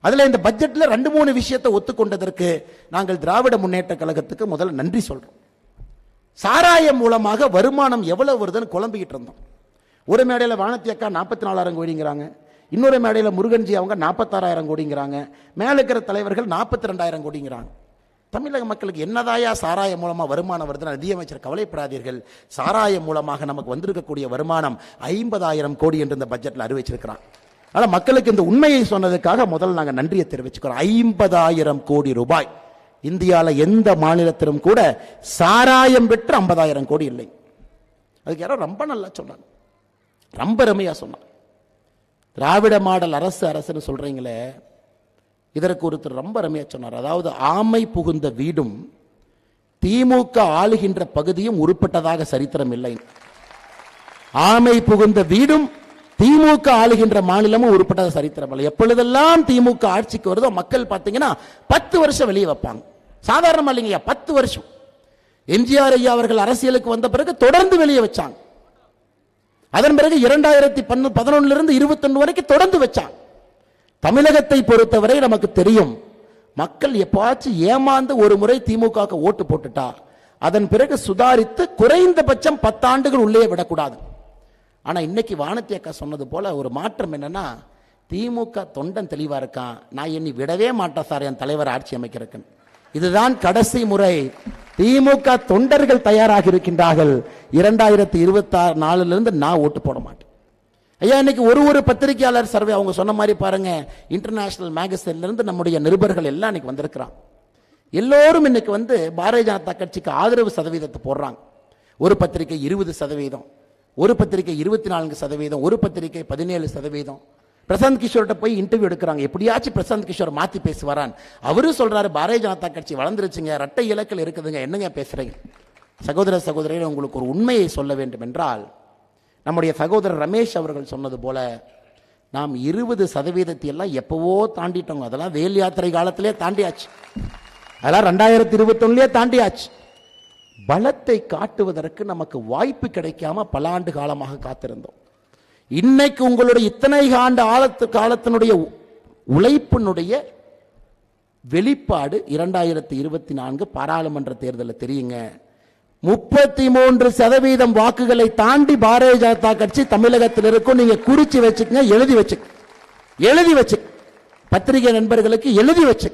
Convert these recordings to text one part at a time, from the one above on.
அதுல இந்த பட்ஜெட்ல 2-3 விஷயத்தை ஒத்துக்கொண்டதற்கு நாங்கள் திராவிட முன்னேற்ற கழகத்துக்கு முதல்ல நன்றி சொல்றோம். சாராயம் மூலமாக வருமானம் எவ்வளவு வருதுன்னு குழம்பிக்கிட்டு இருந்தோம். ஒரு மேடையில் வானத்தி அக்கா 44,000 கோடிங்கிறாங்க, இன்னொரு மேடையில் முருகன்ஜி அவங்க 46,000 கோடிங்கிறாங்க, மேல இருக்கிற தலைவர்கள் 42,000 கோடிங்கிறாங்க. தமிழக மக்களுக்கு என்னதாயா சாராயம் மூலமா வருமானம் வருதுன்னு நிதியமைச்சர் கவலைப்படாதீர்கள். சாராயம் மூலமாக நமக்கு வந்திருக்கக்கூடிய வருமானம் 50,000 கோடி என்று இந்த பட்ஜெட்ல அறிவிச்சிருக்கிறான். ஆனால் மக்களுக்கு இந்த உண்மையை சொன்னதுக்காக முதல்ல நாங்கள் நன்றியை தெரிவிச்சுக்கிறோம். 50,000 கோடி ரூபாய். இந்தியாவில் எந்த மாநிலத்திலும் கூட சாராயம் பெற்று 50,000 கோடி இல்லை. அதுக்கு யாரோ ரொம்ப நல்லா சொன்னாங்க, ரொம்ப ரமையா சொன்னாங்க. திராவிட மாடல் அரசு அரசுன்னு சொல்றீங்களே, இதற்கு ஒருத்தர் ரொம்ப ரமையா சொன்னார். அதாவது ஆமை புகுந்த வீடும் திமுக ஆளுகின்ற பகுதியும் உருப்பட்டதாக சரித்திரம் இல்லை. ஆமை புகுந்த வீடும் திமுக ஆளுகின்ற மாநிலமும் உருப்பட்டதாக சரித்திரம் இல்லை. எப்பொழுதெல்லாம் திமுக ஆட்சிக்கு வருதோ மக்கள் பார்த்தீங்கன்னா 10 வருஷம் வெளியே வைப்பாங்க. சாதாரணமா இல்லைங்க, 10 வருஷம். எம்ஜிஆர் ஐயா அவர்கள் அரசியலுக்கு வந்த பிறகு தொடர்ந்து வெளியே வச்சாங்க. அதன் பிறகு 2011 இருந்து 21 வரைக்கும் தொடர்ந்து வச்சாங்க. தமிழகத்தை பொறுத்தவரை நமக்கு தெரியும், மக்கள் எப்பாச்சும் ஏமாந்து ஒரு முறை திமுக ஓட்டு போட்டுட்டா அதன் பிறகு சுதாரித்து குறைந்தபட்சம் 10 ஆண்டுகள் உள்ளே விடக்கூடாது. ஆனா இன்னைக்கு வானத்தி அக்கா சொன்னது போல ஒரு மாற்றம் என்னன்னா, திமுக தொண்டன் தெளிவா இருக்கான், நான் இனி விடவே மாட்டேன் சார் என் தலைவர் ஆட்சி அமைக்கிறேன். இதுதான் கடைசி முறை. திமுக தொண்டர்கள் தயாராக இருக்கின்றார்கள். 2024 இருந்து நான் ஓட்டு போட மாட்டேன். ஐயா இன்னைக்கு ஒரு பத்திரிகையாளர் சர்வே அவங்க சொன்ன மாதிரி பாருங்க, இன்டர்நேஷனல் மேகசின்ல இருந்து நம்முடைய நிருபர்கள் எல்லாம் இன்னைக்கு வந்திருக்கிறான். எல்லோரும் இன்னைக்கு பாரதிய ஜனதா கட்சிக்கு ஆதரவு சதவீதத்தை போடுறாங்க. ஒரு பத்திரிகை 20%, ஒரு பத்திரிகை 24%, ஒரு பத்திரிகை 17%. பிரசாந்த் கிஷோர்கிட்ட போய் இன்டர்வியூ எடுக்கிறாங்க, எப்படியாச்சும் பிரசாந்த் கிஷோர் மாத்தி பேசுவாரான். அவரும் சொல்றாரு பாரதிய ஜனதா கட்சி வளர்ந்துருச்சுங்க, இரட்டை இலக்கில் இருக்குதுங்க, என்னங்க பேசுறீங்க? சகோதர சகோதரிகள், உங்களுக்கு ஒரு உண்மையை சொல்ல வேண்டும் என்றால், நம்முடைய சகோதரர் ரமேஷ் அவர்கள் சொன்னது போல நாம் 20% எல்லாம் எப்பவோ தாண்டிட்டோங்க. அதெல்லாம் வேல் யாத்திரை காலத்திலே தாண்டியாச்சு, அதெல்லாம் 2021 தாண்டியாச்சு. பலத்தை காட்டுவதற்கு நமக்கு வாய்ப்பு கிடைக்காம பல ஆண்டு காலமாக காத்திருந்தோம். இன்னைக்கு உங்களுடைய இத்தனை ஆண்டு காலத்தினுடைய உழைப்பினுடைய வெளிப்பாடு 2024 பாராளுமன்ற தேர்தலில் தெரியுங்க. 33% வாக்குகளை தாண்டி பாரதிய ஜனதா கட்சி தமிழகத்தில் இருக்கும். நீங்க குறிச்சு வச்சுக்கங்க, எழுதி வச்சு பத்திரிகை நண்பர்களுக்கு எழுதி வச்சு.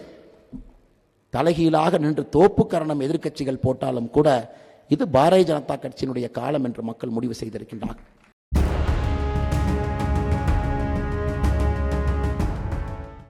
தலைகீழாக நின்று தோப்பு கரணம் எதிர்க்கட்சிகள் போட்டாலும் கூட இது பாரதிய ஜனதா கட்சியினுடைய காலம் என்று மக்கள் முடிவு செய்திருக்கின்றார்கள்.